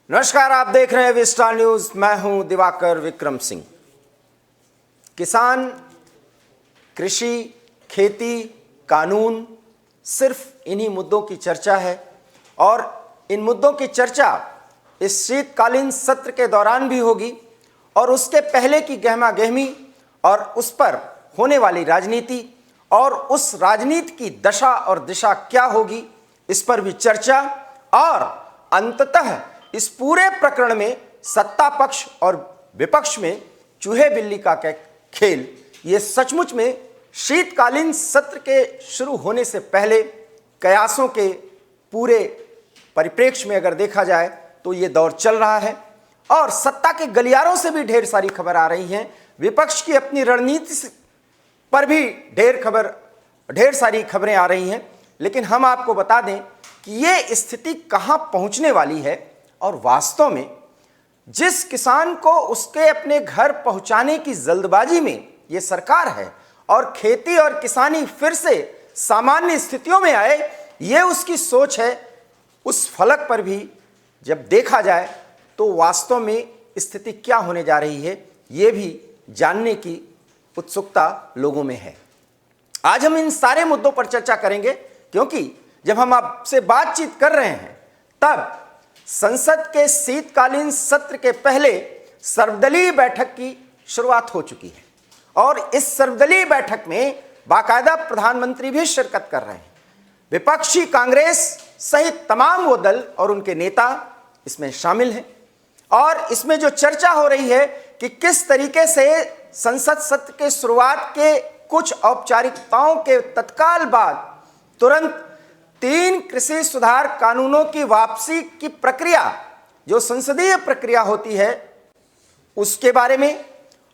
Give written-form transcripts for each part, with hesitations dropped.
नमस्कार, आप देख रहे हैं विस्टार न्यूज। मैं हूं दिवाकर विक्रम सिंह। किसान, कृषि, खेती, कानून, सिर्फ इन्हीं मुद्दों की चर्चा है और इन मुद्दों की चर्चा इस शीतकालीन सत्र के दौरान भी होगी और उसके पहले की गहमा गहमी और उस पर होने वाली राजनीति और उस राजनीति की दशा और दिशा क्या होगी, इस पर भी चर्चा। और अंततः इस पूरे प्रकरण में सत्ता पक्ष और विपक्ष में चूहे बिल्ली का खेल, ये सचमुच में शीतकालीन सत्र के शुरू होने से पहले कयासों के पूरे परिप्रेक्ष्य में अगर देखा जाए तो ये दौर चल रहा है और सत्ता के गलियारों से भी ढेर सारी खबर आ रही हैं। विपक्ष की अपनी रणनीति पर भी ढेर सारी खबरें आ रही हैं। लेकिन हम आपको बता दें कि ये स्थिति कहां पहुंचने वाली है और वास्तव में जिस किसान को उसके अपने घर पहुंचाने की जल्दबाजी में ये सरकार है और खेती और किसानी फिर से सामान्य स्थितियों में आए, ये उसकी सोच है। उस फलक पर भी जब देखा जाए तो वास्तव में स्थिति क्या होने जा रही है, ये भी जानने की उत्सुकता लोगों में है। आज हम इन सारे मुद्दों पर चर्चा करेंगे क्योंकि जब हम आपसे बातचीत कर रहे हैं तब संसद के शीतकालीन सत्र के पहले सर्वदलीय बैठक की शुरुआत हो चुकी है और इस सर्वदलीय बैठक में बाकायदा प्रधानमंत्री भी शिरकत कर रहे हैं। विपक्षी कांग्रेस सहित तमाम वो दल और उनके नेता इसमें शामिल हैं और इसमें जो चर्चा हो रही है कि किस तरीके से संसद सत्र के शुरुआत के कुछ औपचारिकताओं के तत्काल बाद तुरंत 3 कृषि सुधार कानूनों की वापसी की प्रक्रिया, जो संसदीय प्रक्रिया होती है, उसके बारे में,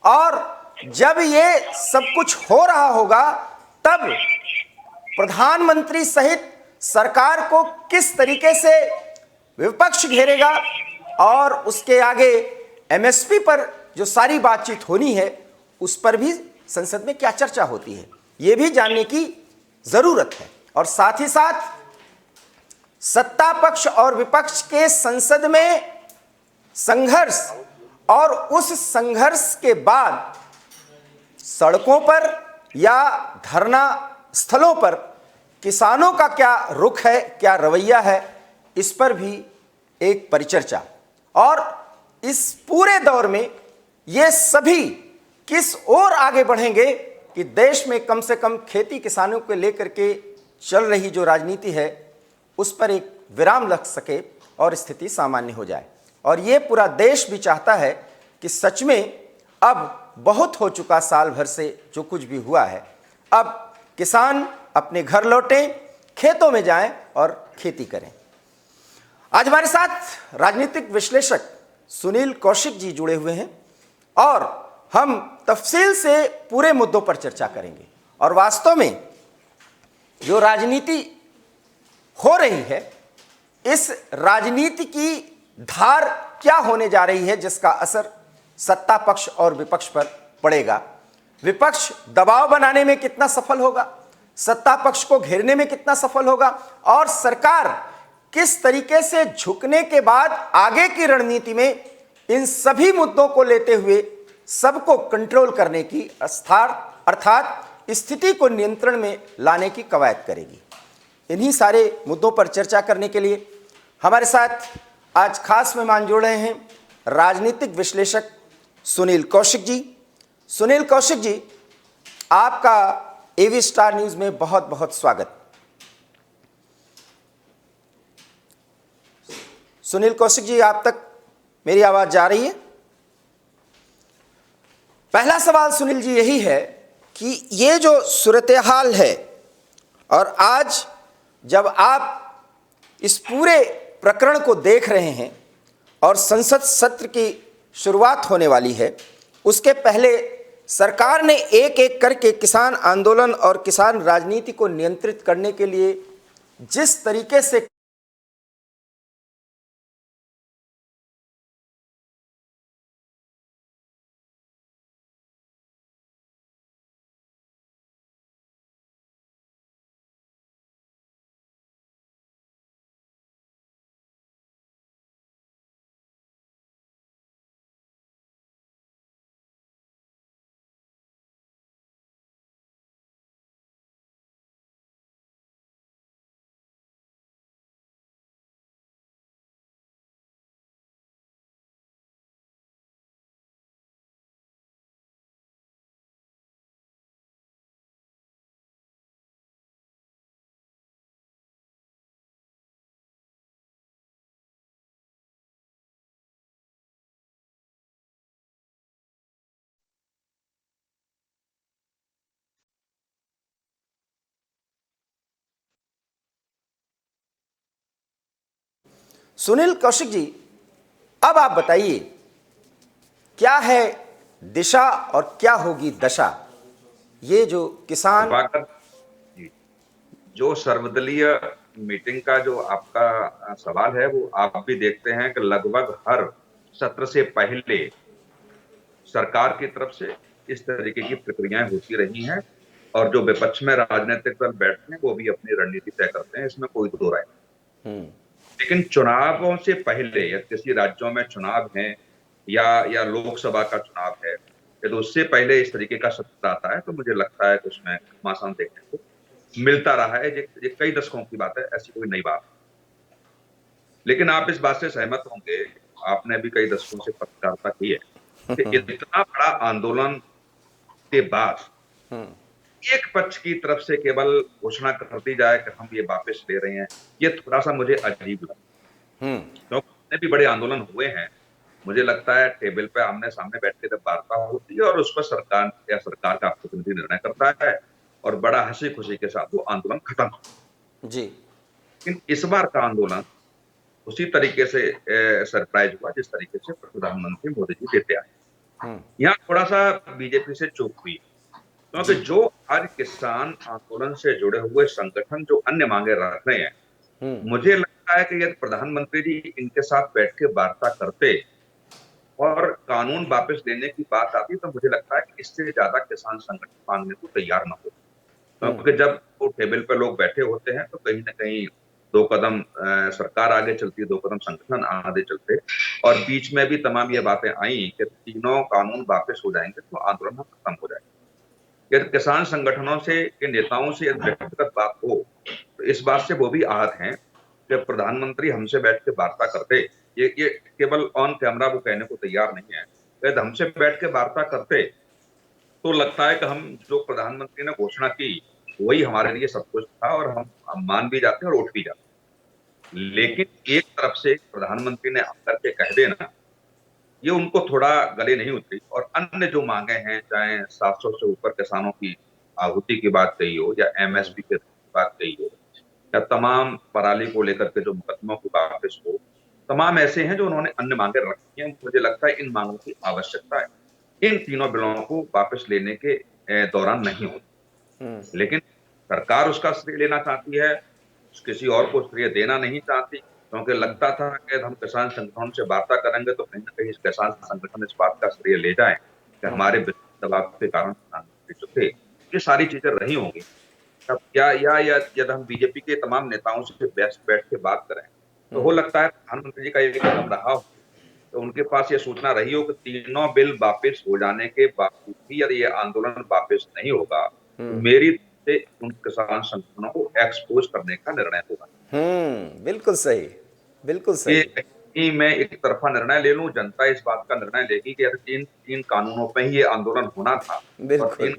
और जब ये सब कुछ हो रहा होगा तब प्रधानमंत्री सहित सरकार को किस तरीके से विपक्ष घेरेगा और उसके आगे एमएसपी पर जो सारी बातचीत होनी है उस पर भी संसद में क्या चर्चा होती है, ये भी जानने की जरूरत है। और साथ ही साथ सत्ता पक्ष और विपक्ष के संसद में संघर्ष और उस संघर्ष के बाद सड़कों पर या धरना स्थलों पर किसानों का क्या रुख है, क्या रवैया है, इस पर भी एक परिचर्चा। और इस पूरे दौर में ये सभी किस ओर आगे बढ़ेंगे कि देश में कम से कम खेती किसानों को लेकर के चल रही जो राजनीति है उस पर एक विराम लग सके और स्थिति सामान्य हो जाए। और ये पूरा देश भी चाहता है कि सच में अब बहुत हो चुका, साल भर से जो कुछ भी हुआ है, अब किसान अपने घर लौटें, खेतों में जाएं और खेती करें। आज हमारे साथ राजनीतिक विश्लेषक सुनील कौशिक जी जुड़े हुए हैं और हम तफसील से पूरे मुद्दों पर चर्चा करेंगे और वास्तव में जो राजनीति हो रही है, इस राजनीति की धार क्या होने जा रही है जिसका असर सत्ता पक्ष और विपक्ष पर पड़ेगा। विपक्ष दबाव बनाने में कितना सफल होगा, सत्ता पक्ष को घेरने में कितना सफल होगा और सरकार किस तरीके से झुकने के बाद आगे की रणनीति में इन सभी मुद्दों को लेते हुए सबको कंट्रोल करने की अर्थात स्थिति को नियंत्रण में लाने की कवायद करेगी। इन्हीं सारे मुद्दों पर चर्चा करने के लिए हमारे साथ आज खास मेहमान जुड़ रहे हैं राजनीतिक विश्लेषक सुनील कौशिक जी। सुनील कौशिक जी, आपका एवी स्टार न्यूज में बहुत बहुत स्वागत। सुनील कौशिक जी, आप तक मेरी आवाज जा रही है? पहला सवाल सुनील जी यही है कि ये जो सूरत हाल है और आज जब आप इस पूरे प्रकरण को देख रहे हैं और संसद सत्र की शुरुआत होने वाली है, उसके पहले सरकार ने एक एक करके किसान आंदोलन और किसान राजनीति को नियंत्रित करने के लिए जिस तरीके से सुनील कौशिक जी, अब आप बताइए, क्या है दिशा और क्या होगी दशा? ये जो किसान प्रभाकर जी, जो सर्वदलीय मीटिंग का जो आपका सवाल है, वो आप भी देखते हैं कि लगभग हर सत्र से पहले सरकार की तरफ से इस तरीके की प्रक्रियाएं होती रही हैं, और जो विपक्ष में राजनीतिक दल बैठते हैं वो भी अपनी रणनीति तय करते हैं, इसमें कोई दो राय नहीं। लेकिन चुनावों से पहले, या किसी राज्यों में चुनाव है या लोकसभा का चुनाव है, यदि उससे पहले इस तरीके का सत्र आता है तो मुझे लगता है कि उसमें घमासान देखने को मिलता रहा है। ये कई दशकों की बात है, ऐसी कोई नई बात। लेकिन आप इस बात से सहमत होंगे, आपने भी कई दशकों से पत्रकारिता की है, कि इतना बड़ा आंदोलन के बाद एक पक्ष की तरफ से केवल घोषणा कर दी जाए कि हम ये वापस ले रहे हैं, ये थोड़ा सा मुझे अजीब लगा। क्योंकि जितने भी बड़े आंदोलन हुए हैं, मुझे लगता है टेबल पे आमने सामने बैठ के जब वार्ता होती है और उस पर सरकार या सरकार का प्रतिनिधि निर्णय करता है और बड़ा हंसी खुशी के साथ वो आंदोलन खत्म हो। जी। लेकिन इस बार का आंदोलन उसी तरीके से सरप्राइज हुआ जिस तरीके से प्रधानमंत्री मोदी जी देते आए। यहाँ थोड़ा सा बीजेपी से चूक हुई, क्योंकि जो आज किसान आंदोलन से जुड़े हुए संगठन जो अन्य मांगे रख रहे हैं, मुझे लगता है कि यदि प्रधानमंत्री जी इनके साथ बैठ के वार्ता करते और कानून वापस लेने की बात आती, तो मुझे लगता है कि इससे ज्यादा किसान संगठन मांगने को तैयार न हो। क्योंकि जब वो टेबल पर लोग बैठे होते हैं तो कहीं ना कहीं दो कदम सरकार आगे चलती है, दो कदम संगठन आगे चलते, और बीच में भी तमाम ये बातें आई कि तीनों कानून वापस हो जाएंगे तो आंदोलन खत्म हो जाएगा। यदि किसान संगठनों से के नेताओं से यदि व्यक्तिगत बात हो तो इस बात से वो भी आहत हैं कि प्रधानमंत्री हमसे बैठ के वार्ता करते। ये केवल ऑन कैमरा वो कहने को तैयार नहीं है, यदि हमसे बैठ के वार्ता करते तो लगता है कि हम जो प्रधानमंत्री ने घोषणा की वही हमारे लिए सब कुछ था, और हम मान भी जाते हैं और उठ भी जाते हैं। लेकिन एक तरफ से प्रधानमंत्री ने आकर के कह देना, ये उनको थोड़ा गले नहीं उतरी। और अन्य जो मांगे हैं, चाहे 700 से ऊपर किसानों की आहुति की बात कही हो, या एमएसपी की बात कही हो, या तमाम पराली को लेकर के जो मुकदमों की वापस हो, तमाम ऐसे हैं जो उन्होंने अन्य मांगे रखी हैं। मुझे लगता है इन मांगों की आवश्यकता है इन तीनों बिलों को वापस लेने के दौरान नहीं होती। लेकिन सरकार उसका श्रेय लेना चाहती है, किसी और को श्रेय देना नहीं चाहती, क्योंकि लगता था कि हम किसान संगठनों से वार्ता करेंगे तो कहीं ना कहीं किसान संगठन इस बात का श्रेय ले जाए कि हमारे दबाव के कारण प्रधानमंत्री जो थे, ये सारी चीजें रही होंगी। अब क्या या यदि हम बीजेपी के तमाम नेताओं से बैठ के बात करें तो हो लगता है प्रधानमंत्री जी का ये कदम रहा हो, तो उनके पास ये सूचना रही हो कि तीनों बिल वापस हो जाने के बावजूद भी यदि ये आंदोलन वापस नहीं होगा तो मेरी से उन किसान संगठनों को एक्सपोज करने का निर्णय होगा। बिल्कुल सही, बिल्कुल ये सही। कहीं मैं एक तरफा निर्णय ले लूं, जनता इस बात का निर्णय लेगी कि यदि तीन तीन कानूनों पर ही ये आंदोलन होना था और तीन बिल्कुल।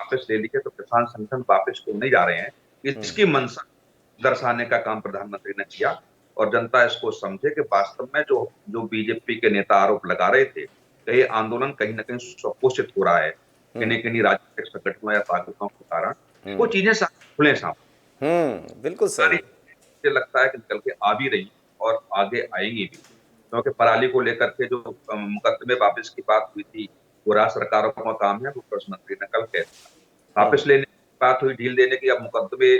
वापस ले लिए, तो किसान संगठन वापस क्यों नहीं जा रहे हैं। इसकी मंशा दर्शाने का काम प्रधानमंत्री ने किया, और जनता इसको समझे कि वास्तव में जो जो बीजेपी के नेता आरोप लगा रहे थे कि ये आंदोलन कहीं ना कहीं स्वघोषित हो रहा है किन्हीं किन्हीं राजनीतिक संगठनों या ताकतों के कारण, वो चीजें खुले सामने बिल्कुल सारी सही। चीजें लगता है कि निकल के आ भी रही और आगे आएंगी भी। क्योंकि पराली को लेकर के जो मुकदमे वापस की बात हुई थी, वो राज्य सरकारों का काम है, वो कृषि मंत्री ने कल कह दिया। वापस लेने की बात हुई, ढील देने की, अब मुकदमे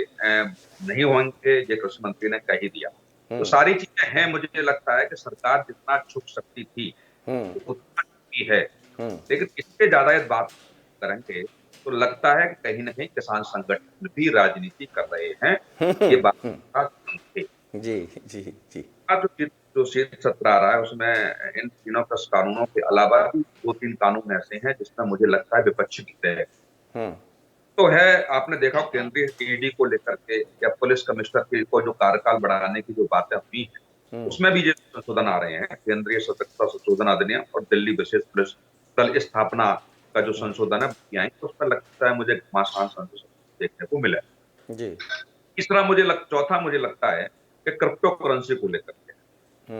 नहीं होंगे, ये कृषि मंत्री ने कह ही दिया। तो सारी चीजें हैं, मुझे लगता है कि सरकार जितना झुक सकती थी उतना झुकी है। लेकिन इससे ज्यादा यदि बात करेंगे तो लगता है कि कहीं ना कहीं किसान संगठन भी राजनीति कर रहे हैं। ये बात का समझे। जी, जी, जी। जो शीत सत्र आ रहा है उसमें इन तीनों कृषि कानूनों के अलावा भी दो तीन कानून ऐसे हैं जिसमें मुझे लगता है विपक्ष जीते हैं। तो है, आपने देखा केंद्रीय ईडी को लेकर के या पुलिस कमिश्नर की को जो कार्यकाल बढ़ाने की जो बातें हुई हैं, उसमें भी जो संशोधन आ रहे हैं, केंद्रीय सतर्कता संशोधन अधिनियम और दिल्ली विशेष पुलिस बल स्थापना का जो संशोधन है आए, तो उसका लगता है मुझे घमासान संशोधन देखने को मिला। जी। चौथा मुझे लगता है कि क्रिप्टो करेंसी को लेकर के,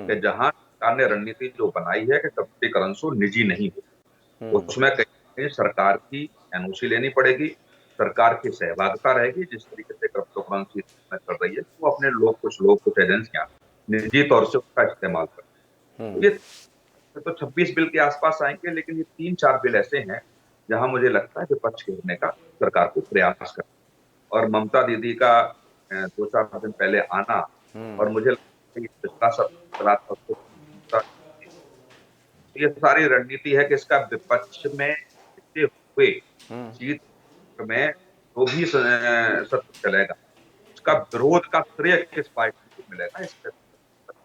कि जहां सरकार ने रणनीति जो बनाई है कि क्रिप्टो करेंसी निजी नहीं हो, उसमें कहीं सरकार की एनओसी लेनी पड़ेगी, सरकार की सहभागिता रहेगी। जिस तरीके से क्रिप्टो करेंसी में कर रही है, वो अपने लोग कुछ एजेंसियां निजी तौर से उसका इस्तेमाल करें। तो ये तो 26 बिल के आसपास आएंगे, लेकिन ये 3-4 बिल ऐसे हैं जहां मुझे लगता है विपक्ष घेरने का सरकार को प्रयास कर। और ममता दीदी का 2-4 दिन पहले आना, और मुझे लगता है कि पिछला सत्र रात सबको ये सारी रणनीति है कि इसका विपक्ष में जीते हुए जीत में जो भी सत्र चलेगा, उसका विरोध का श्रेय किस पार्टी को मिलेगा, इस पर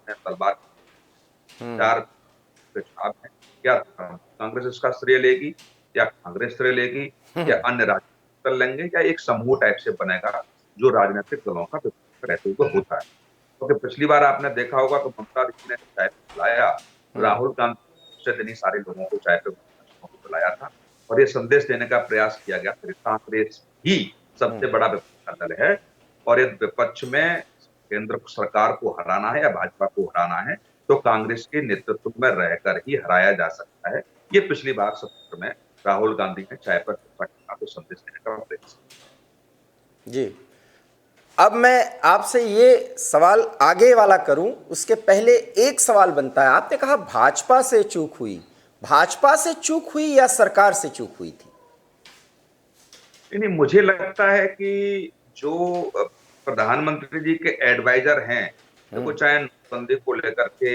तलवार चार चुनाव है। क्या कांग्रेस इसका श्रेय लेगी, या कांग्रेस श्रेय लेगी, या अन्य राजनीतिक दल लेंगे, या एक समूह टाइप से बनेगा जो राजनीतिक दलों का विपक्ष रहते हुए होता है। क्योंकि पिछली बार आपने देखा होगा कि ममता दीदी ने चाय पे बुलाया, राहुल गांधी से दिन सारे लोगों को चाय पे बुलाया था, और ये संदेश देने का प्रयास किया गया था कि कांग्रेस ही सबसे बड़ा विपक्ष का दल है, और इस विपक्ष में केंद्र सरकार को हराना है या भाजपा को हराना है तो कांग्रेस के नेतृत्व में रहकर ही हराया जा सकता है। ये पिछली बार सत्र में राहुल गांधी ने चाय पर चर्चा को संदेश देने का प्रयास किया। जी, अब मैं आपसे ये सवाल आगे वाला करूं, उसके पहले एक सवाल बनता है। आपने कहा भाजपा से चूक हुई, भाजपा से चूक हुई या सरकार से चूक हुई थी? नहीं, मुझे लगता है कि जो प्रधानमंत्री जी के एडवाइजर हैं, देखो चाहे नोटबंदी को लेकर के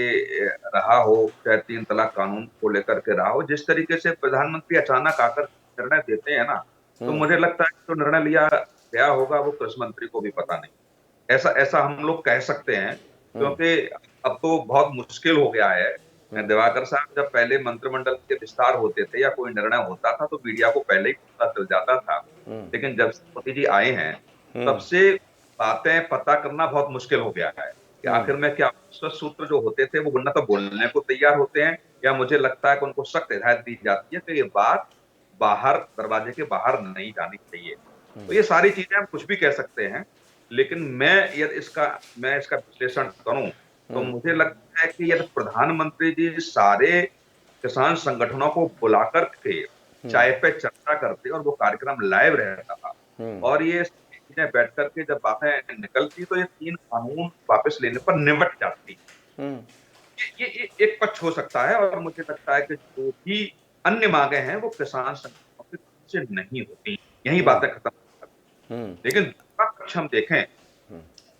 रहा हो, चाहे 3 तलाक कानून को लेकर के रहा हो, जिस तरीके से प्रधानमंत्री अचानक आकर निर्णय देते हैं ना, तो मुझे लगता है कि जो निर्णय लिया गया होगा वो कृषि मंत्री को भी पता नहीं। ऐसा ऐसा हम लोग कह सकते हैं, क्योंकि अब तो बहुत मुश्किल हो गया है। दिवाकर साहब, जब पहले मंत्रिमंडल के विस्तार होते थे या कोई निर्णय होता था तो मीडिया को पहले ही पता चल जाता था, लेकिन जब मोदी जी आए हैं तब से बातें पता करना बहुत मुश्किल हो गया है कि आखिर में क्या सूत्र जो होते थे वो न तो बोलने को तैयार होते हैं, या मुझे लगता है कि उनको सख्त हिदायत दी जाती है कि ये बात बाहर, दरवाजे के बाहर नहीं जानी चाहिए। तो ये सारी चीजें हम कुछ भी कह सकते हैं, लेकिन यदि इसका विश्लेषण करूं तो मुझे लगता है कि यदि प्रधानमंत्री जी सारे किसान संगठनों को बुलाकर के चाय पे चर्चा करते और वो कार्यक्रम लाइव रहता था, और ये चीजें बैठ करके जब बातें निकलती तो ये 3 कानून वापस लेने पर निपट जाती। ये एक पक्ष हो सकता है, और मुझे लगता है कि जो भी अन्य मांगे हैं वो किसान संगठनों की तरफ से नहीं होती, यही बातें खत्म हो जाती। लेकिन दूसरा पक्ष हम देखें,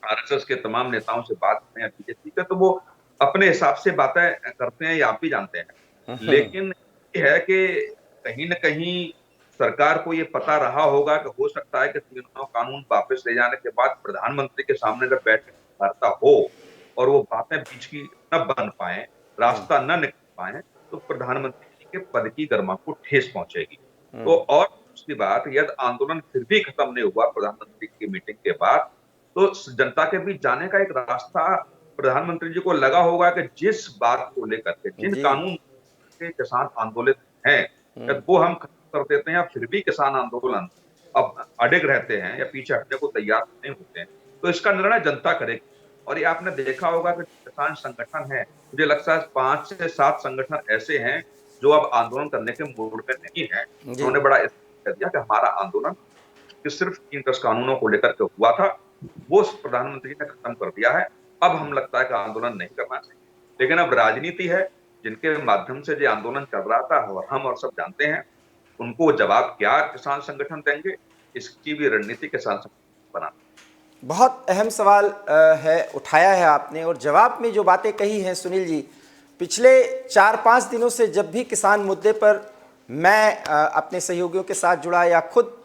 आरएसएस के तमाम नेताओं से बात करें या बीजेपी का, तो वो अपने हिसाब से बातें करते हैं, या आप भी जानते हैं। लेकिन ये है कि कहीं न कहीं सरकार को ये पता रहा होगा कि हो सकता है कि तीनों कानून वापस ले जाने के बाद प्रधानमंत्री के सामने जब बैठ वार्ता हो और वो बातें बीच की न बन पाए, रास्ता न निकल पाए, तो प्रधानमंत्री जी के पद की गरिमा को ठेस पहुंचेगी। तो और दूसरी बात, यदि आंदोलन फिर भी खत्म नहीं हुआ प्रधानमंत्री की मीटिंग के बाद, तो जनता के बीच जाने का एक रास्ता प्रधानमंत्री जी को लगा होगा कि जिस बात को लेकर के, जिन कानून के किसान आंदोलित हैं, वो हम खत्म कर देते हैं, या फिर भी किसान आंदोलन अब अडिग रहते हैं या पीछे हटने को तैयार नहीं होते हैं, तो इसका निर्णय जनता करेगी। और ये आपने देखा होगा कि किसान संगठन है, मुझे लगता है 5 से 7 संगठन ऐसे हैं जो अब आंदोलन करने के मूड में नहीं है। उन्होंने बड़ा कह दिया कि हमारा आंदोलन सिर्फ 3 कृषि कानूनों को लेकर के हुआ था, वो प्रधानमंत्री ने खत्म कर दिया है। अब हम लगता है कि आंदोलन नहीं करना चाहिए। लेकिन अब राजनीति है, जिनके माध्यम से जो आंदोलन चल रहा था, और हम और सब जानते हैं, उनको जवाब क्या किसान संगठन देंगे, इसकी भी रणनीति किसान संगठन बना। बहुत अहम सवाल उठाया है आपने, और जवाब में जो बातें कही हैं सुनील जी, पिछले 4-5 दिनों से जब भी किसान मुद्दे पर मैं अपने सहयोगियों के साथ जुड़ा या खुद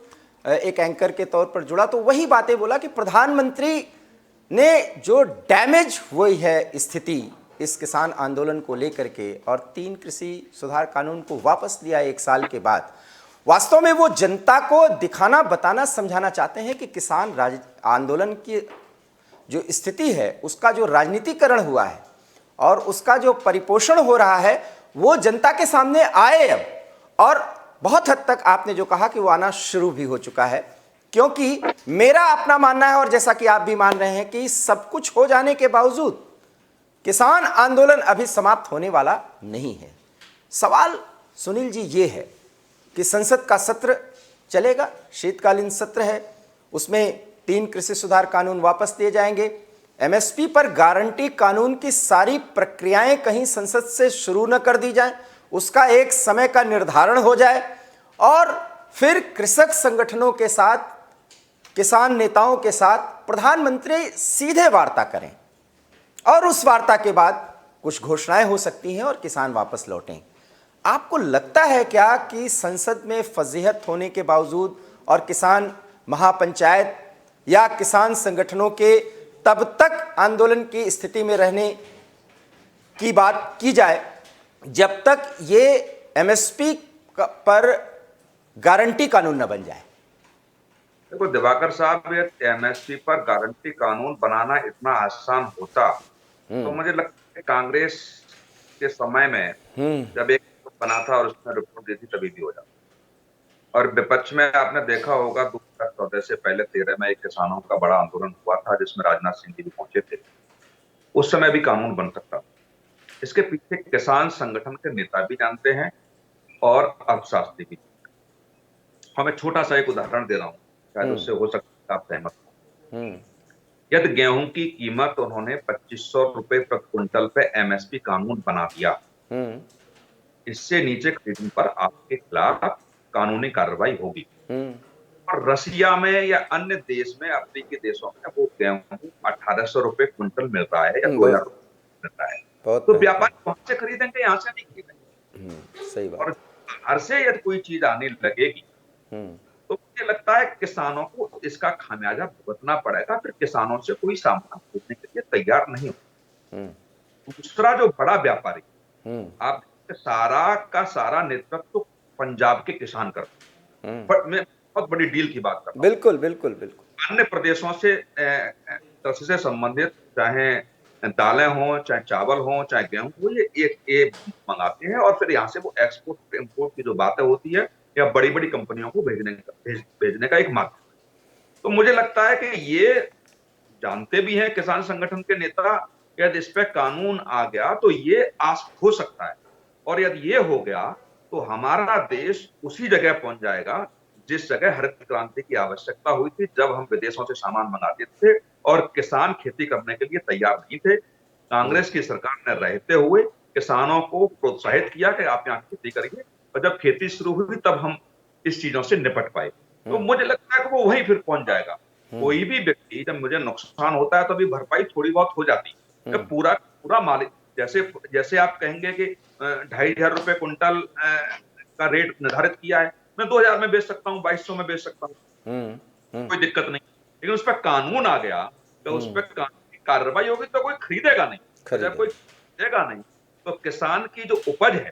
एक एंकर के तौर पर जुड़ा, तो वही बातें बोला कि प्रधानमंत्री ने जो डैमेज हुई है स्थिति इस किसान आंदोलन को लेकर के, और 3 कृषि सुधार कानून को वापस लिया 1 साल के बाद, वास्तव में वो जनता को दिखाना, बताना, समझाना चाहते हैं कि किसान आंदोलन की जो स्थिति है उसका जो राजनीतिकरण हुआ है और उसका जो परिपोषण हो रहा है वो जनता के सामने आए अब। और बहुत हद तक आपने जो कहा कि वो आना शुरू भी हो चुका है, क्योंकि मेरा अपना मानना है, और जैसा कि आप भी मान रहे हैं, कि सब कुछ हो जाने के बावजूद किसान आंदोलन अभी समाप्त होने वाला नहीं है। सवाल सुनील जी ये है कि संसद का सत्र चलेगा, शीतकालीन सत्र है, उसमें 3 कृषि सुधार कानून वापस दिए जाएंगे, एमएसपी पर गारंटी कानून की सारी प्रक्रियाएं कहीं संसद से शुरू न कर दी जाएं, उसका एक समय का निर्धारण हो जाए और फिर कृषक संगठनों के साथ, किसान नेताओं के साथ प्रधानमंत्री सीधे वार्ता करें और उस वार्ता के बाद कुछ घोषणाएं हो सकती हैं और किसान वापस लौटें। आपको लगता है क्या कि संसद में फजीहत होने के बावजूद और किसान महापंचायत या किसान संगठनों के तब तक आंदोलन की स्थिति में रहने की बात की जाए जब तक ये एमएसपी पर गारंटी कानून न बन जाए? देखो दिवाकर साहब, ये एमएसपी पर गारंटी कानून बनाना इतना आसान होता तो मुझे लगता है कांग्रेस के समय में जब एक बना था और उसने रिपोर्ट दी थी तभी भी हो जाता। और विपक्ष में आपने देखा होगा 2014 से पहले 13 में एक किसानों का बड़ा आंदोलन हुआ था जिसमें राजनाथ सिंह जी भी पहुंचे थे। उस समय भी कानून बन सकता था। इसके पीछे किसान संगठन के नेता भी जानते हैं और अर्थशास्त्री भी। मैं छोटा सा एक उदाहरण दे रहा हूं, शायद उससे हो सकता है आप सहमत हो। यदि गेहूं की कीमत उन्होंने 2500 रुपए प्रति क्विंटल पे एमएसपी कानून बना दिया, इससे नीचे खरीदने पर आपके खिलाफ कानूनी कार्रवाई होगी। और रसिया में या अन्य देश में, अफ्रीकी देशों में वो गेहूं 1800 रुपए क्विंटल मिल रहा है या 2000 रुपए मिल रहा है। तो व्यापारी वहां से खरीदेंगे, यहाँ से नहीं खरीदेंगे। सही बात। और बाहर से यदि कोई चीज आने लगेगी तो मुझे लगता है किसानों को इसका खामियाजा भुगतना पड़ेगा। फिर किसानों से कोई सामान खरीदने के लिए तैयार नहीं हो। दूसरा जो बड़ा व्यापारी, आप सारा का सारा नेतृत्व तो पंजाब के किसान करते हैं। बट मैं बहुत बड़ी डील की बात कर रहा हूं। बिल्कुल बिल्कुल बिल्कुल। अन्य प्रदेशों से कृषि से संबंधित चाहे दालें हों, चाहे चावल हों, चाहे गेहूं हो, ये एक मंगाते हैं और फिर यहाँ से वो एक्सपोर्ट इंपोर्ट की जो बातें होती है या बड़ी बड़ी कंपनियों को भेजने का एक माध्यम। तो मुझे लगता है कि ये जानते भी हैं किसान संगठन के नेता, यदि इस पे कानून आ गया तो ये आस हो सकता है। और यदि ये हो गया तो हमारा देश उसी जगह पहुंच जाएगा जिस जगह हरित क्रांति की आवश्यकता हुई थी, जब हम विदेशों से सामान मंगाते थे और किसान खेती करने के लिए तैयार नहीं थे। कांग्रेस की सरकार ने रहते हुए किसानों को प्रोत्साहित किया कि आप यहाँ खेती करिए, और जब खेती शुरू हुई तब हम इस चीजों से निपट पाए। तो मुझे लगता है कि वो वहीं फिर पहुंच जाएगा। कोई भी व्यक्ति, जब मुझे नुकसान होता है तो अभी भरपाई थोड़ी बहुत हो जाती है। जब पूरा पूरा मालिक, जैसे जैसे आप कहेंगे कि 2500 रुपए क्विंटल का रेट निर्धारित किया है, मैं 2000 में बेच सकता हूँ, 2200 में बेच सकता हूँ, कोई दिक्कत नहीं। लेकिन उस पर कानून आ गया तो उस पर कानूनी कार्रवाई होगी तो कोई खरीदेगा नहीं। जब कोई खरीदेगा नहीं तो किसान की जो उपज है,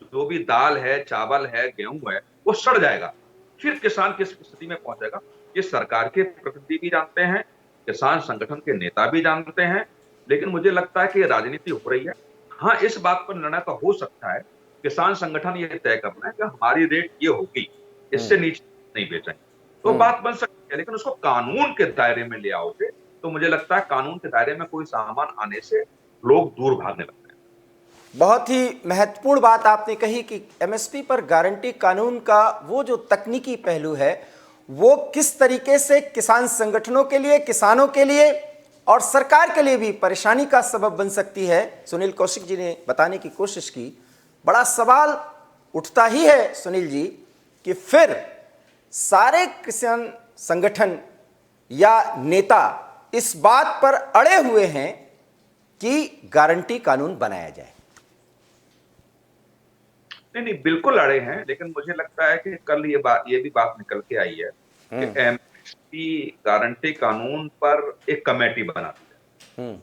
जो भी दाल है, चावल है, गेहूं है, वो सड़ जाएगा। फिर किसान किस स्थिति में पहुंचेगा, ये सरकार के प्रतिनिधि भी जानते हैं, किसान संगठन के नेता भी जानते हैं। लेकिन मुझे लगता है कि राजनीति हो रही है। हाँ, इस बात पर निर्णय तो हो सकता है, किसान संगठन ये तय करना है कि हमारी रेट ये होगी, इससे नीचे नहीं बेचेंगे, तो बात बन सकती है। लेकिन उसको कानून के दायरे में ले आओगे तो मुझे लगता है कानून के दायरे में कोई सामान आने से लोग दूर भागने लगते हैं। बहुत ही महत्वपूर्ण बात आपने कही कि एमएसपी पर गारंटी कानून का वो जो तकनीकी पहलू है वो किस तरीके से किसान संगठनों के लिए, किसानों के लिए और सरकार के लिए भी परेशानी का सबब बन सकती है, सुनील कौशिक जी ने बताने की कोशिश की। बड़ा सवाल उठता ही है सुनील जी कि फिर सारे किसान संगठन या नेता इस बात पर अड़े हुए हैं कि गारंटी कानून बनाया जाए। नहीं, बिल्कुल अड़े हैं। लेकिन मुझे लगता है कि कल ये भी बात निकल के आई है कि एमएसपी गारंटी कानून पर एक कमेटी बना दी है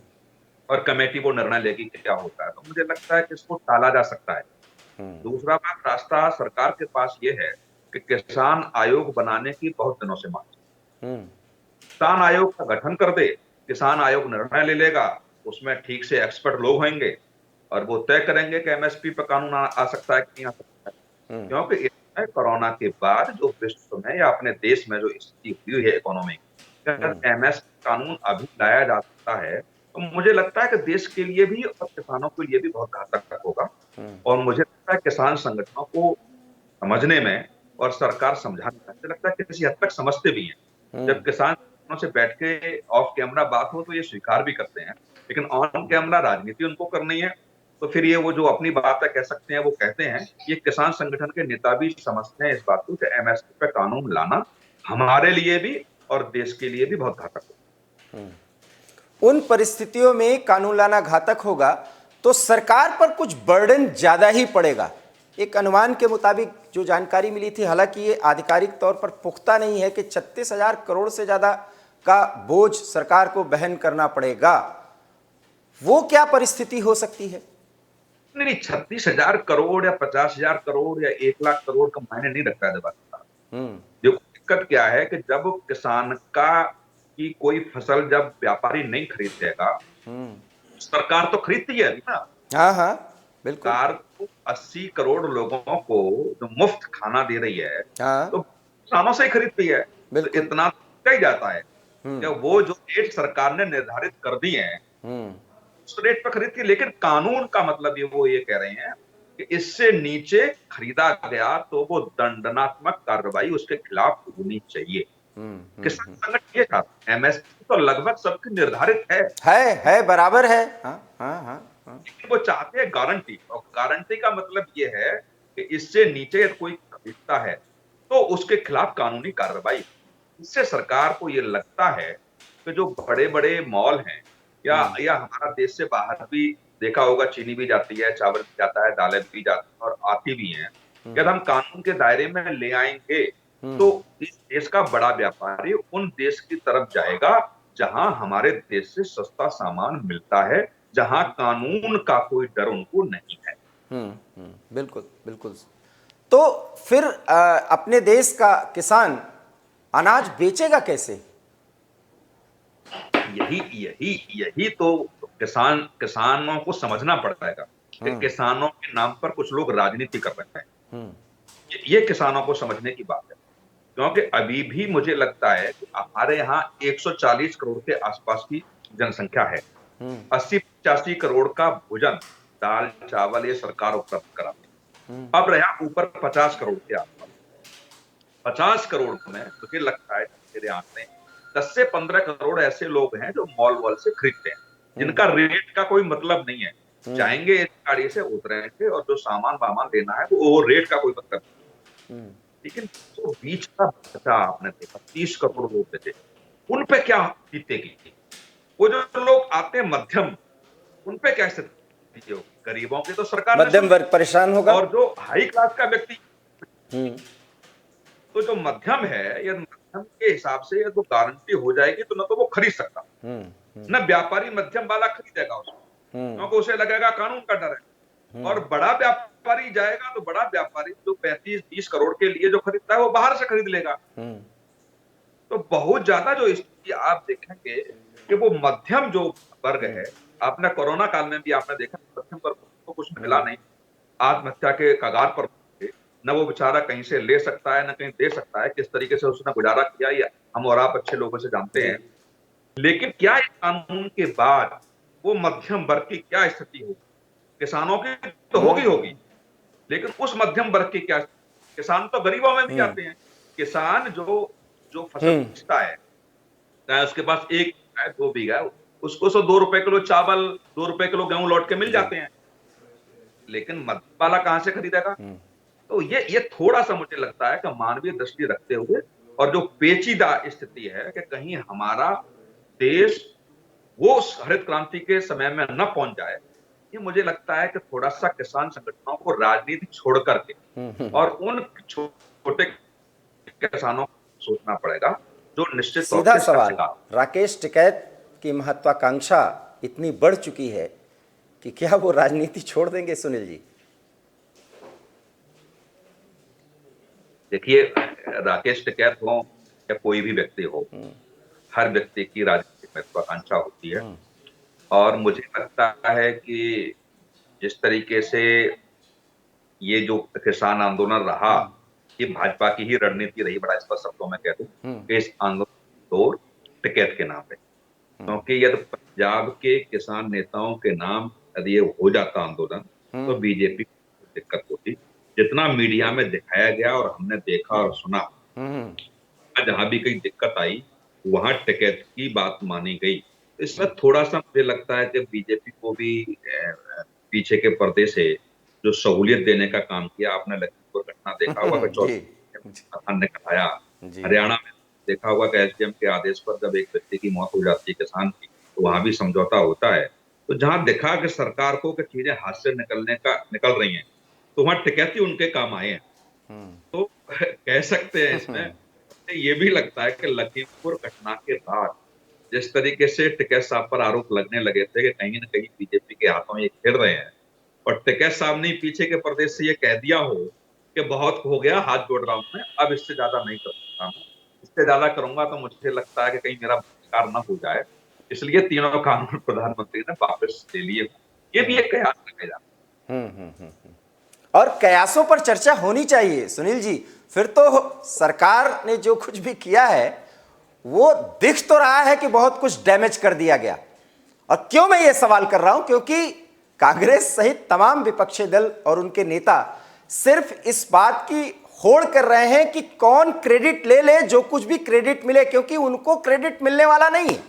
और कमेटी वो निर्णय लेगी कि क्या होता है। तो मुझे लगता है कि इसको टाला जा सकता है। दूसरा बात, रास्ता सरकार के पास ये है कि किसान आयोग बनाने की बहुत दिनों से मांग। किसान आयोग का गठन कर दे, किसान आयोग निर्णय ले लेगा, उसमें ठीक से एक्सपर्ट लोग होंगे और वो तय करेंगे कि एमएसपी पर कानून आ सकता है कि नहीं आ सकता है। क्योंकि कोरोना के बाद जो विश्व में या अपने देश में जो स्थिति हुई है इकोनॉमी, अगर एमएसपी कानून अभी लाया जा सकता है तो मुझे लगता है कि देश के लिए भी और किसानों के लिए भी बहुत घातक होगा। और मुझे लगता है किसान संगठनों को समझने में और सरकार समझाने में, मुझे लगता है कि किसी हद तक समझते भी हैं। जब किसान संगठनों से बैठ के ऑफ कैमरा बात हो तो ये स्वीकार भी करते हैं, लेकिन ऑन कैमरा राजनीति उनको करनी है। तो फिर ये वो जो अपनी बात कह सकते हैं वो कहते हैं। ये किसान संगठन के नेता भी समझते हैं इस बात को कि एमएसपी पे कानून लाना हमारे लिए भी और देश के लिए भी बहुत घातक होगा। उन परिस्थितियों में कानून लाना घातक होगा तो सरकार पर कुछ बर्डन ज्यादा ही पड़ेगा। एक अनुमान के मुताबिक जो जानकारी मिली थी, हालांकि ये आधिकारिक तौर पर पुख्ता नहीं है, कि 36,000 करोड़ से ज्यादा का बोझ सरकार को वहन करना पड़ेगा। वो क्या परिस्थिति हो सकती है? नहीं, 36,000 करोड़ या 50,000 करोड़ या 1 लाख करोड़ का मायने नहीं रखता है दिवाकर। देखो दिक्कत क्या है कि जब किसान की कोई फसल जब व्यापारी नहीं खरीदेगा, सरकार तो खरीदती है अभी ना। हाँ हाँ बिल्कुल। सरकार को 80 करोड़ लोगों को जो मुफ्त खाना दे रही है, हाँ तो किसानों से ही खरीदती है। तो इतना तो ही जाता है कि वो जो रेट सरकार ने निर्धारित कर दिए हैं उस रेट पर खरीदती है। लेकिन कानून का मतलब वो ये कह रहे हैं कि इससे नीचे खरीदा गया तो वो दंडात्मक कार्रवाई उसके खिलाफ होनी चाहिए। किसान संगठन ये कहा, एमएसपी तो लगभग सबकी निर्धारित है, बराबर है। हाँ हाँ हाँ हाँ। लेकिन वो चाहते हैं गारंटी, और गारंटी का मतलब ये है कि इससे नीचे कोई खरीदता है तो उसके खिलाफ कानूनी कार्रवाई। इससे सरकार को ये लगता है कि जो बड़े बड़े मॉल हैं या हमारा देश से बाहर भी देखा होगा, चीनी भी जाती है, चावल भी जाता है, दालें भी जाती है और आती भी हैं, यदि हम कानून के दायरे में ले आएंगे तो इस देश का बड़ा व्यापारी उन देश की तरफ जाएगा जहां हमारे देश से सस्ता सामान मिलता है, जहां कानून का कोई डर उनको नहीं है। बिल्कुल बिल्कुल। तो फिर अपने देश का किसान अनाज बेचेगा कैसे? यही यही यही तो किसानों को समझना पड़ेगा कि किसानों के नाम पर कुछ लोग राजनीति कर रहे हैं। ये किसानों को समझने की बात है, क्योंकि अभी भी मुझे लगता है कि हमारे यहाँ 140 करोड़ के आसपास की जनसंख्या है। 80-85 करोड़ का भोजन, दाल चावल ये सरकार उपलब्ध कराती है। अब रहा ऊपर 50 करोड़ के आसपास। 50 करोड़ में मुझे लगता है मेरे आंकड़े 10 से 15 करोड़ ऐसे लोग हैं जो मॉल वॉल से खरीदते हैं, जिनका रेट का कोई मतलब नहीं है। जाएंगे इस गाड़ी से उतरेंगे और जो सामान वामान लेना है वो रेट का कोई मतलब नहीं। लेकिन जो बीच का बच्चा आपने देखा 30 करोड़ लोग बेचे, उन पे क्या बीतेगी? वो जो लोग आते हैं मध्यम, उन पे क्या स्थिति होगी? गरीबों की तो सरकार मध्यम वर्ग परेशान होगा। और जो हाई क्लास का व्यक्ति, तो जो मध्यम है या मध्यम के हिसाब से या तो गारंटी हो जाएगी तो न तो वो खरीद सकता, न व्यापारी मध्यम वाला खरीदेगा उसको, क्योंकि उसे लगेगा कानून का डर है। और बड़ा व्यापारी जाएगा तो बड़ा व्यापारी जो 35-30 करोड़ के लिए जो खरीदता है वो बाहर से खरीद लेगा। तो बहुत ज्यादा जो स्थिति आप देखेंगे कि वो मध्यम जो वर्ग है, आपने कोरोना काल में भी आपने देखा मध्यम वर्ग को कुछ मिला नहीं, आत्महत्या के कगार पर, न वो बेचारा कहीं से ले सकता है न कहीं दे सकता है। किस तरीके से उसने गुजारा किया ये हम और आप अच्छे लोगों से जानते हैं। लेकिन क्या इस कानून के बाद वो मध्यम वर्ग की क्या स्थिति होगी? किसानों की तो होगी, लेकिन उस मध्यम वर्ग की क्या? किसान तो गरीबों में भी आते हैं। किसान जो फसल बेचता है, चाहे उसके पास 1 है 2 बीघा है, उसको 2 रुपए किलो चावल, 2 रुपए किलो गेहूं लौट के मिल जाते हैं, लेकिन मध्यम वाला कहां से खरीदेगा? तो ये थोड़ा सा मुझे लगता है कि मानवीय दृष्टि रखते हुए और जो पेचीदा स्थिति है कि कहीं हमारा देश वो हरित क्रांति के समय में न पहुंच जाए, ये मुझे लगता है कि थोड़ा सा किसान संगठनों को राजनीति छोड़ करके और उन छोटे किसानों को सोचना पड़ेगा जो निश्चित तौर सीधा पे इसका सवाल, शिकार। राकेश टिकैत की महत्वाकांक्षा इतनी बढ़ चुकी है कि क्या वो राजनीति छोड़ देंगे? सुनील जी, देखिए, राकेश टिकैत हो या कोई भी व्यक्ति हो, हर व्यक्ति की राजनीतिक महत्वाकांक्षा होती है। और मुझे लगता है कि जिस तरीके से ये जो किसान आंदोलन रहा, ये भाजपा की ही रणनीति रही, बड़ा स्पष्ट शब्दों में कह दूं कि इस आंदोलन को टिकैत के नाम पे, क्योंकि यदि पंजाब के किसान नेताओं के नाम यदि ये हो जाता आंदोलन तो बीजेपी को दिक्कत होती। जितना मीडिया में दिखाया गया और हमने देखा और सुना, जहां भी कहीं दिक्कत आई वहां टिकैत की बात मानी गई। तो इसमें थोड़ा सा मुझे लगता है कि बीजेपी को भी पीछे के पर्दे से जो सहूलियत देने का काम किया। आपने लखीमपुर घटना देखा होगा कि जी जी चौधरी ने कराया। जी। हरियाणा में देखा होगा कि एसडीएम के आदेश पर जब एक व्यक्ति की मौत हो जाती है किसान की, तो वहां भी समझौता होता है। तो जहां देखा कि सरकार को कि चीजें हाथ से निकल रही हैं, तो वहां टिकैती उनके काम आए हैं। तो कह सकते हैं इसमें, मुझे ये भी लगता है कि लखीमपुर घटना के बाद जिस तरीके से टिकैत साहब पर आरोप लगने लगे थे कि कहीं न कहीं बीजेपी के हाथों ये खेल रहे हैं, और टिकैत साहब ने पीछे के प्रदेश से ये कह दिया हो कि बहुत हो गया, हाथ जोड़ रहा हूं मैं, अब इससे ज्यादा नहीं कर सकता मैं, इससे ज्यादा करूंगा तो मुझे लगता है कि कहीं मेरा बहिष्कार न हो जाए, इसलिए तीनों कानून प्रधानमंत्री ने वापस ले लिए। ये भी एक कयास रखा जाता और कयासों पर चर्चा होनी चाहिए सुनील जी। फिर तो सरकार ने जो कुछ भी किया है वो दिख तो रहा है कि बहुत कुछ डैमेज कर दिया गया। और क्यों मैं ये सवाल कर रहा हूं, क्योंकि कांग्रेस सहित तमाम विपक्षी दल और उनके नेता सिर्फ इस बात की होड़ कर रहे हैं कि कौन क्रेडिट ले ले, जो कुछ भी क्रेडिट मिले, क्योंकि उनको क्रेडिट मिलने वाला नहीं है।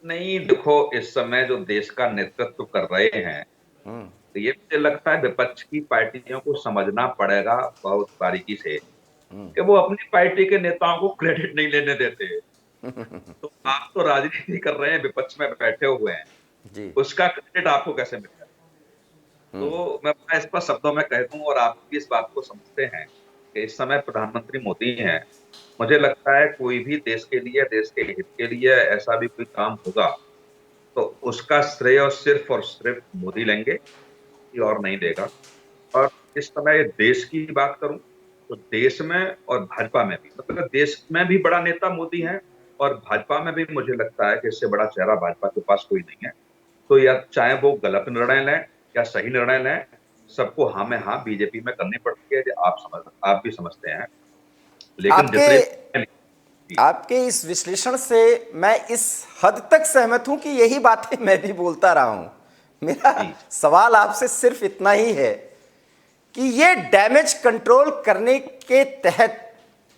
नहीं, देखो इस समय जो देश का नेतृत्व कर रहे हैं, तो ये मुझे लगता है विपक्ष की पार्टियों को समझना पड़ेगा बहुत बारीकी से कि वो अपनी पार्टी के नेताओं को क्रेडिट नहीं लेने देते। तो आप तो राजनीति कर रहे हैं, विपक्ष में बैठे हुए हैं, जी उसका क्रेडिट आपको कैसे मिलेगा? तो मैं बड़ा स्पष्ट शब्दों में कह दूं, और आप भी इस बात को समझते हैं कि इस समय प्रधानमंत्री मोदी हैं। मुझे लगता है कोई भी देश के लिए, देश के हित के लिए ऐसा भी कोई काम होगा, तो उसका श्रेय और सिर्फ मोदी लेंगे, कोई और नहीं देगा। और इस समय देश की बात करूं, तो देश में और भाजपा में भी, मतलब देश में भी बड़ा नेता मोदी है, और भाजपा में भी मुझे लगता है कि इससे बड़ा चेहरा भाजपा के पास कोई नहीं है। तो या चाहे वो गलत निर्णय लें या सही निर्णय लें, सबको हाँ में हाँ बीजेपी में करनी पड़ती है, जो आप भी समझते हैं। लेकिन आपके जितने आपके इस विश्लेषण से मैं इस हद तक सहमत हूं कि यही बातें मैं भी बोलता रहा हूं। मेरा जी, सवाल आपसे सिर्फ इतना ही है कि ये डैमेज कंट्रोल करने के तहत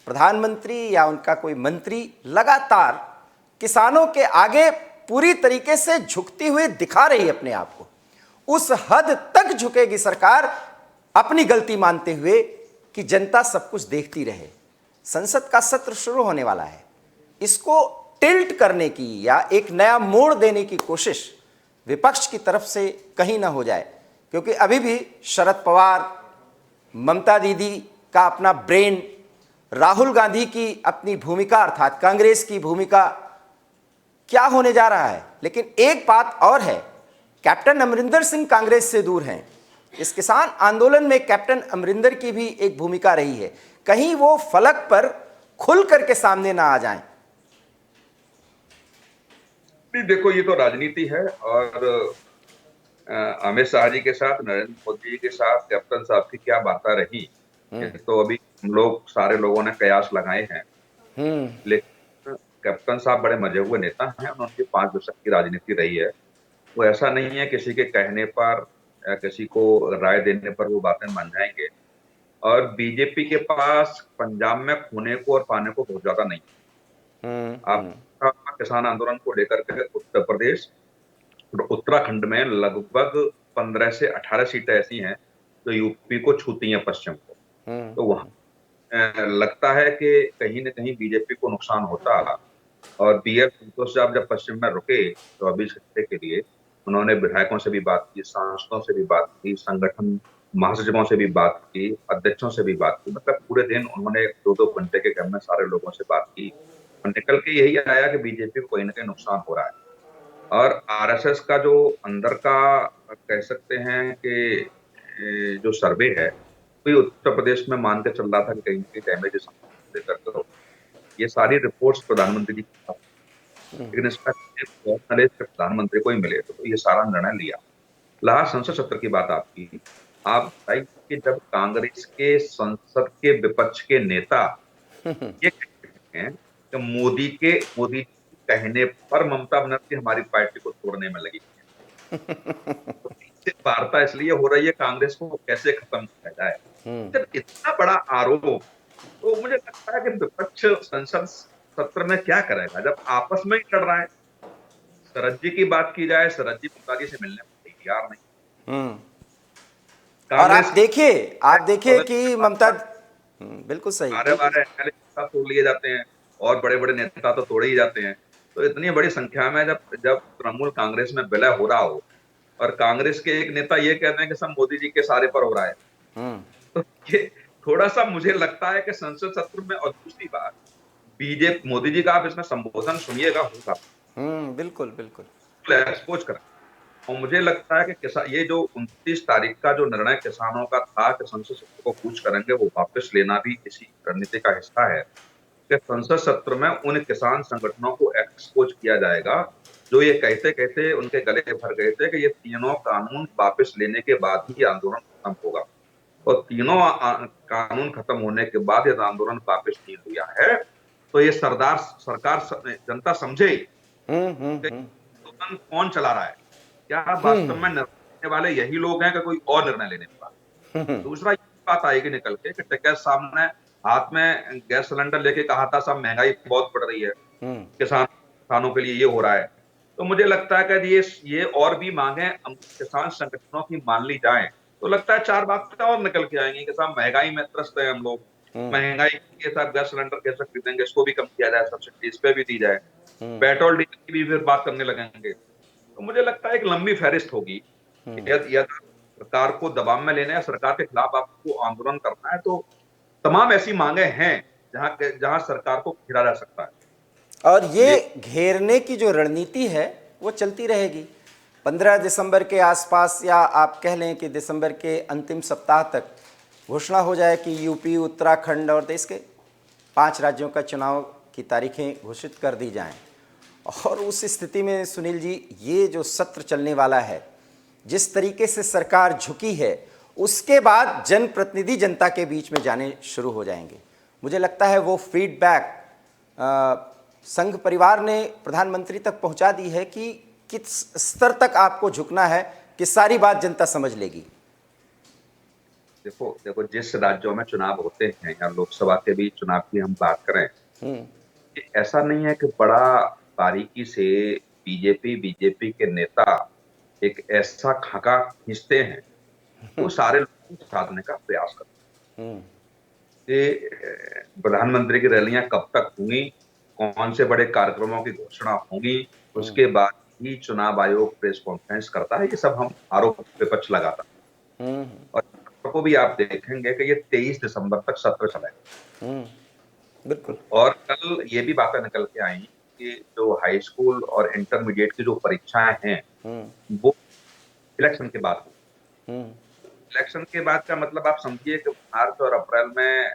प्रधानमंत्री या उनका कोई मंत्री लगातार किसानों के आगे पूरी तरीके से झुकती हुई दिखा रही है अपने आप को। उस हद तक झुकेगी सरकार अपनी गलती मानते हुए कि जनता सब कुछ देखती रहे। संसद का सत्र शुरू होने वाला है, इसको टिल्ट करने की या एक नया मोड़ देने की कोशिश विपक्ष की तरफ से कहीं ना हो जाए, क्योंकि अभी भी शरद पवार, ममता दीदी का अपना ब्रेन, राहुल गांधी की अपनी भूमिका अर्थात कांग्रेस की भूमिका, क्या होने जा रहा है। लेकिन एक बात और है, कैप्टन अमरिंदर सिंह कांग्रेस से दूर हैं। इस किसान आंदोलन में कैप्टन अमरिंदर की भी एक भूमिका रही है, कहीं वो फलक पर खुल करके सामने ना आ जाएं। देखो ये तो राजनीति है, और अमित शाह जी के साथ, नरेंद्र मोदी जी के साथ कैप्टन साहब की क्या बातें रही, ये तो अभी हम लोग सारे लोगों ने कयास लगाए हैं। लेकिन कैप्टन साहब बड़े मजे हुए नेता हैं, और उनकी 5 दशक की राजनीति रही है। वो ऐसा नहीं है किसी के कहने पर या किसी को राय देने पर वो बातें मान जाएंगे। और बीजेपी के पास पंजाब में खोने को और पाने को बहुत ज्यादा नहीं है। आप किसान आंदोलन को लेकर के उत्तर प्रदेश और उत्तराखंड में लगभग 15 से 18 सीटें ऐसी हैं जो यूपी को छूती हैं, पश्चिम को। तो वहां लगता है कि कहीं न कहीं बीजेपी को नुकसान होता। और बीएल संतोष साहब जब पश्चिम में रुके 24 घंटे के लिए, उन्होंने विधायकों से भी बात की, सांसदों से भी बात की, संगठन महासचिवों से भी बात की, अध्यक्षों से भी बात की, मतलब पूरे दिन उन्होंने 2-2 घंटे के क्रम में सारे लोगों से बात की, और निकल के यही आया कि बीजेपी को कहीं न कहीं नुकसान हो रहा है। और आरएसएस का जो अंदर का कह सकते हैं कि जो सर्वे है, कोई उत्तर प्रदेश में मान के चल रहा था कि कहीं की डैमेज लेकर के ये सारी रिपोर्ट्स प्रधानमंत्री जी के पास, लेकिन इसका प्रधानमंत्री को ही मिले तो ये सारा निर्णय लिया। लास्ट संसद सत्र की बात आपकी, आप बताइए कि जब कांग्रेस के संसद के विपक्ष के नेता ये कहते हैं कि मोदी कहने पर ममता बनर्जी हमारी पार्टी को तोड़ने में लगी है, तो इससे वार्ता इसलिए हो रही है कांग्रेस को कैसे खत्म किया जाए। जब इतना बड़ा आरोप तो मुझे लगता है कि विपक्ष संसद सत्र में क्या करेगा जब आपस में ही लड़ रहा है। शरद जी की बात की जाए, शरद जी ममता जी से मिलने को तैयार नहीं। हम्म। और कांग्रेस आप देखिए कि ममता, बार बिल्कुल सही, बारह बिल्कुल। बारह एमएलए तोड़ लिए जाते हैं और बड़े बड़े नेता तो तोड़े ही जाते हैं। तो इतनी बड़ी संख्या में जब जब तृणमूल कांग्रेस में विलय हो रहा हो और कांग्रेस के एक नेता ये कहते हैं कि सब मोदी जी के सारे पर हो रहा है, हम्म। तो ये थोड़ा सा मुझे लगता है कि संसद सत्र में। और दूसरी बात, बीजेपी मोदी जी का आप इसमें संबोधन सुनिएगा, होगा बिल्कुल, बिल्कुल। एक्सपोज करा। और मुझे लगता है कि ये जो 29 तारीख का जो निर्णय किसानों का था कि संसद सत्र को कूच करेंगे, वो वापस लेना भी इसी रणनीति का हिस्सा है कि संसद सत्र में उन किसान संगठनों को एक्सपोज किया जाएगा जो ये कहते कहते उनके गले भर गए थे कि ये तीनों कानून वापस लेने के बाद ही आंदोलन खत्म होगा। और तीनों कानून खत्म होने के बाद यदि आंदोलन वापस नहीं हुआ है तो ये सरदार सरकार जनता समझे कि आंदोलन कौन चला रहा है। क्या वास्तव में निर्णय लेने वाले यही लोग हैं कि कोई और निर्णय लेने वाला। दूसरा ये बात आएगी निकल के कि टिकैत साहब ने हाथ में गैस सिलेंडर लेके कहा था सब महंगाई बहुत बढ़ रही है, किसानों के लिए ये हो रहा है। तो मुझे लगता है कि ये और भी मांगे किसान संगठनों की मान ली जाए तो लगता है चार बातें और निकल के आएंगी कि साहब महंगाई में त्रस्त है हम लोग, महंगाई के साथ गैस सिलेंडर कैसे खरीदेंगे, इसको भी कम किया जाए, सब्सिडी इस पे भी दी जाए, पेट्रोल डीजल की भी फिर बात करने लगेंगे। तो मुझे लगता है एक लंबी फहरिस्त होगी। यदि सरकार को दबाव में लेना है, सरकार के खिलाफ आपको आंदोलन करना है, तो तमाम ऐसी मांगे हैं जहां जहां सरकार को घेरा जा सकता है। और ये लेकिन घेरने की जो रणनीति है वो चलती रहेगी। 15 दिसंबर के आसपास, या आप कह लें कि दिसंबर के अंतिम सप्ताह तक घोषणा हो जाए कि यूपी, उत्तराखंड और देश के 5 राज्यों का चुनाव की तारीखें घोषित कर दी जाएं। और उस स्थिति में सुनील जी, ये जो सत्र चलने वाला है, जिस तरीके से सरकार झुकी है, उसके बाद जनप्रतिनिधि जनता के बीच में जाने शुरू हो जाएंगे। मुझे लगता है वो फीडबैक संघ परिवार ने प्रधानमंत्री तक पहुंचा दी है कि किस स्तर तक आपको झुकना है कि सारी बात जनता समझ लेगी। देखो देखो जिस राज्यों में चुनाव होते हैं या लोकसभा के भी चुनाव की हम बात करें, ऐसा नहीं है कि बड़ा बारीकी से बीजेपी के नेता एक ऐसा खाका खींचते हैं तो सारे लोगों को साधने का प्रयास करते हैं कि प्रधानमंत्री की रैलियां कब तक होंगी, कौन से बड़े कार्यक्रमों की घोषणा होगी, उसके बाद ही चुनाव आयोग प्रेस कॉन्फ्रेंस करता है। ये सब हम आरोप विपक्ष लगाता है। और को भी आप देखेंगे कि ये 23 दिसंबर तक सत्र चलेगा। बिल्कुल। और कल ये भी बातें निकल के आई कि जो हाई स्कूल और इंटरमीडिएट की जो परीक्षाएं हैं वो इलेक्शन के बाद होगी। इलेक्शन के बाद का मतलब आप समझिए कि मार्च और अप्रैल में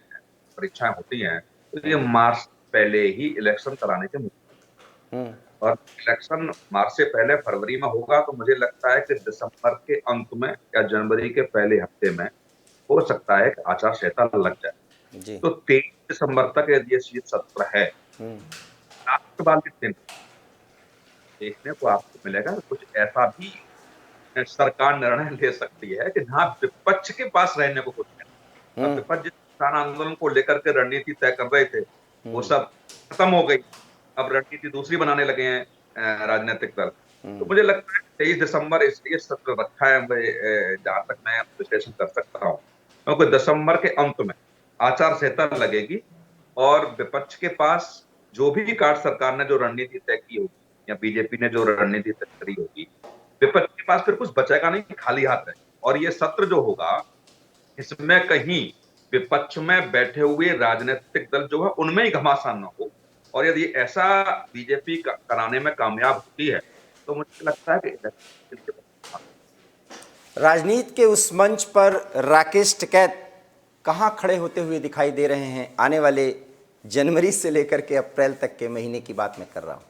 परीक्षाएं होती हैं, तो ये मार्च पहले ही इलेक्शन कराने के और इलेक्शन मार्च से पहले फरवरी में होगा। तो मुझे लगता है कि दिसंबर के अंत में या जनवरी के पहले हफ्ते में हो सकता है कि आचार संहिता लग जाए। जी। तो 23 दिसंबर तक यदि ये शीत सत्र है, राष्ट्रवादी दिन देखने को आपको मिलेगा कुछ ऐसा भी सरकार निर्णय ले सकती है कि जहां विपक्ष के पास रहने को कुछ है। अब विपक्ष जिस किसान आंदोलन को लेकर के रणनीति तय कर रहे थे वो सब खत्म हो गई। अब रणनीति दूसरी बनाने लगे हैं राजनीतिक दल। तो मुझे लगता है 23 दिसंबर इसलिए सत्र रखा है, जहां तक मैं विश्लेषण कर सकता हूँ, क्योंकि दिसंबर के अंत में आचार संहिता लगेगी और विपक्ष के पास जो भी कार्ड सरकार ने जो रणनीति तय की होगी या बीजेपी ने जो रणनीति तय करी होगी, विपक्ष के पास फिर कुछ बचेगा नहीं, खाली हाथ है। और ये सत्र जो होगा इसमें कहीं विपक्ष में बैठे हुए राजनीतिक दल जो है उनमें ही घमासान न हो। और यदि ऐसा बीजेपी कराने में कामयाब होती है तो मुझे लगता है कि राजनीति के उस मंच पर राकेश टिकैत कहाँ खड़े होते हुए दिखाई दे रहे हैं? आने वाले जनवरी से लेकर के अप्रैल तक के महीने की बात मैं कर रहा हूँ।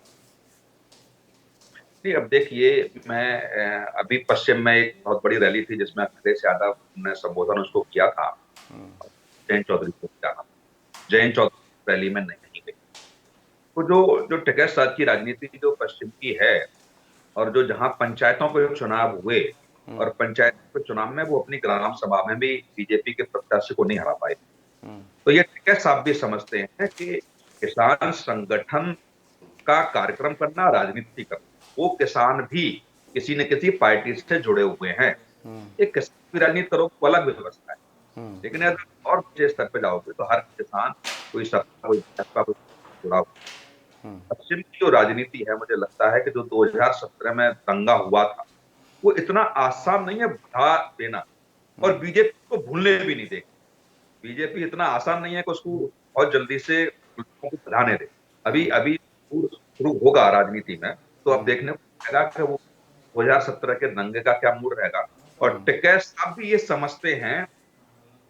नहीं, अब देखिए मैं अभी पश्चिम में एक बहुत बड़ी रैली थी जिसमें अखिलेश यादव ने संबोधन उसको किया था। जयंत चौधरी को जाना, जयंत चौधरी रैली में नहीं गई। तो जो जो टिकैत साथ की राजनीति जो पश्चिम की है और जो जहां पंचायतों के चुनाव हुए और पंचायत के चुनाव में वो अपनी ग्राम सभा में भी बीजेपी के प्रत्याशी को नहीं हरा पाए। तो ये टिकैत साहब भी समझते हैं कि किसान संगठन का कार्यक्रम करना, राजनीति करना, वो किसान भी किसी न किसी पार्टी से जुड़े हुए हैं। एक किसान की राजनीति करो वो अलग व्यवस्था है, लेकिन अगर और ऊंचे स्तर पे जाओगे तो हर किसान कोई सपा, कोई भाजपा, कोई जुड़ा हुआ। पश्चिम की जो राजनीति है, मुझे लगता है कि जो 2017 में दंगा हुआ था, वो इतना आसान नहीं है भुला देना, और बीजेपी को भूलने भी नहीं देगी। बीजेपी इतना आसान नहीं है कि उसको बहुत जल्दी से लोगों को भुलाने दे। अभी अभी शुरू होगा राजनीति में, तो अब देखने को मिलेगा कि वो 2017 के दंगे का क्या मूड रहेगा। और टिकैत साहब भी ये समझते हैं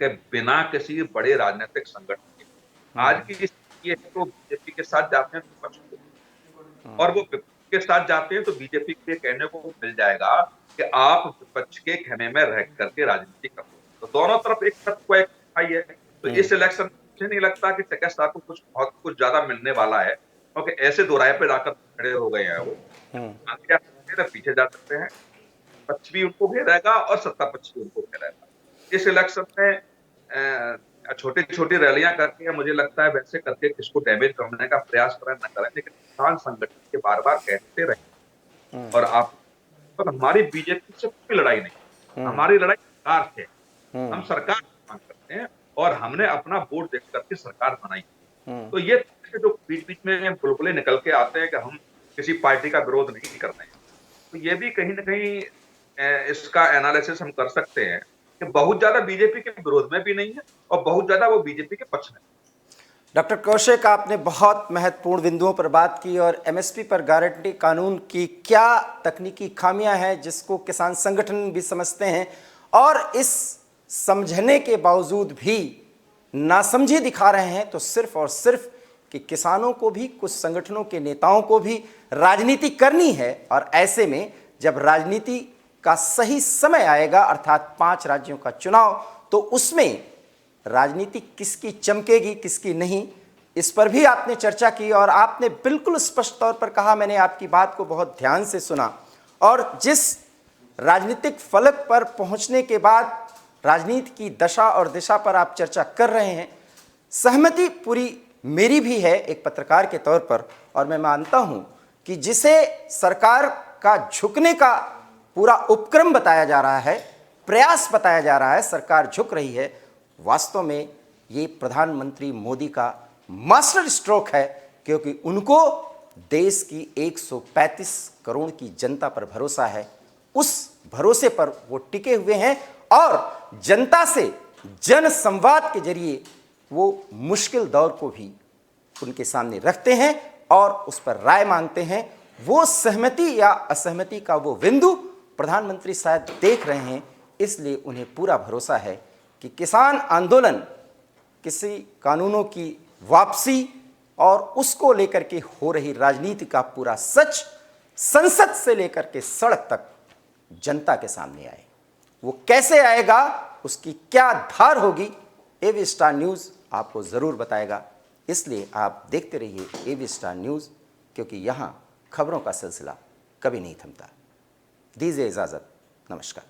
कि बिना किसी बड़े राजनीतिक संगठन के आज की स्थिति ये है, तो बीजेपी के साथ जाते हैं विपक्ष को, और वो विपक्ष के साथ जाते हैं तो बीजेपी के लिए कहने को मिल जाएगा कि आप विपक्ष के खेमे में रह करके राजनीति करो। तो दोनों तरफ एक तरफ को एक खाई है। तो इस इलेक्शन मुझे नहीं लगता कि टिकैत साहब को कुछ ज्यादा मिलने वाला है, क्योंकि ऐसे दोराहे पे जाकर खड़े हो गए हैं वो। आगे जा सकते हैं, पीछे जा सकते हैं, पक्ष भी उनको घेरेगा और सत्ता पक्ष भी उनको घेरेगा। इस इलेक्शन में छोटी छोटी रैलियां करके मुझे लगता है वैसे करके किसको डैमेज करने का प्रयास करें न करें, लेकिन किसान संगठन के बार बार कहते रहे। और आप तो हमारी बीजेपी से कोई लड़ाई नहीं, हमारी लड़ाई सरकार से। हम सरकार की मांग करते हैं और हमने अपना वोट देख करके सरकार बनाई। तो ये जो बीच बीच में बुलबुले निकल के आते हैं कि हम किसी पार्टी का विरोध नहीं कर रहे हैं, तो ये भी कहीं ना कहीं इसका एनालिसिस हम कर सकते हैं कि बहुत ज्यादा बीजेपी के विरोध में भी नहीं है और बहुत ज्यादा वो बीजेपी के पक्ष में। डॉक्टर कौशिक, आपने बहुत महत्वपूर्ण बिंदुओं पर बात की और एमएसपी पर गारंटी कानून की क्या तकनीकी खामियां हैं जिसको किसान संगठन भी समझते हैं, और इस समझने के बावजूद भी नासमझी दिखा रहे हैं, तो सिर्फ और सिर्फ कि किसानों को भी, कुछ संगठनों के नेताओं को भी राजनीति करनी है। और ऐसे में जब राजनीति का सही समय आएगा, अर्थात 5 राज्यों का चुनाव, तो उसमें राजनीति किसकी चमकेगी किसकी नहीं, इस पर भी आपने चर्चा की। और आपने बिल्कुल स्पष्ट तौर पर कहा, मैंने आपकी बात को बहुत ध्यान से सुना, और जिस राजनीतिक फलक पर पहुंचने के बाद राजनीति की दशा और दिशा पर आप चर्चा कर रहे हैं, सहमति पूरी मेरी भी है एक पत्रकार के तौर पर। और मैं मानता हूं कि जिसे सरकार का झुकने का पूरा उपक्रम बताया जा रहा है, प्रयास बताया जा रहा है, सरकार झुक रही है, वास्तव में ये प्रधानमंत्री मोदी का मास्टर स्ट्रोक है, क्योंकि उनको देश की 135 करोड़ की जनता पर भरोसा है। उस भरोसे पर वो टिके हुए हैं और जनता से जन संवाद के जरिए वो मुश्किल दौर को भी उनके सामने रखते हैं और उस पर राय मांगते हैं। वो सहमति या असहमति का वो बिंदु प्रधानमंत्री शायद देख रहे हैं, इसलिए उन्हें पूरा भरोसा है कि किसान आंदोलन किसी कानूनों की वापसी और उसको लेकर के हो रही राजनीति का पूरा सच संसद से लेकर के सड़क तक जनता के सामने आए। वो कैसे आएगा, उसकी क्या धार होगी, एबी स्टार न्यूज़ आपको ज़रूर बताएगा। इसलिए आप देखते रहिए एबी स्टार न्यूज़, क्योंकि यहाँ खबरों का सिलसिला कभी नहीं थमता। दीजिए इजाज़त, नमस्कार।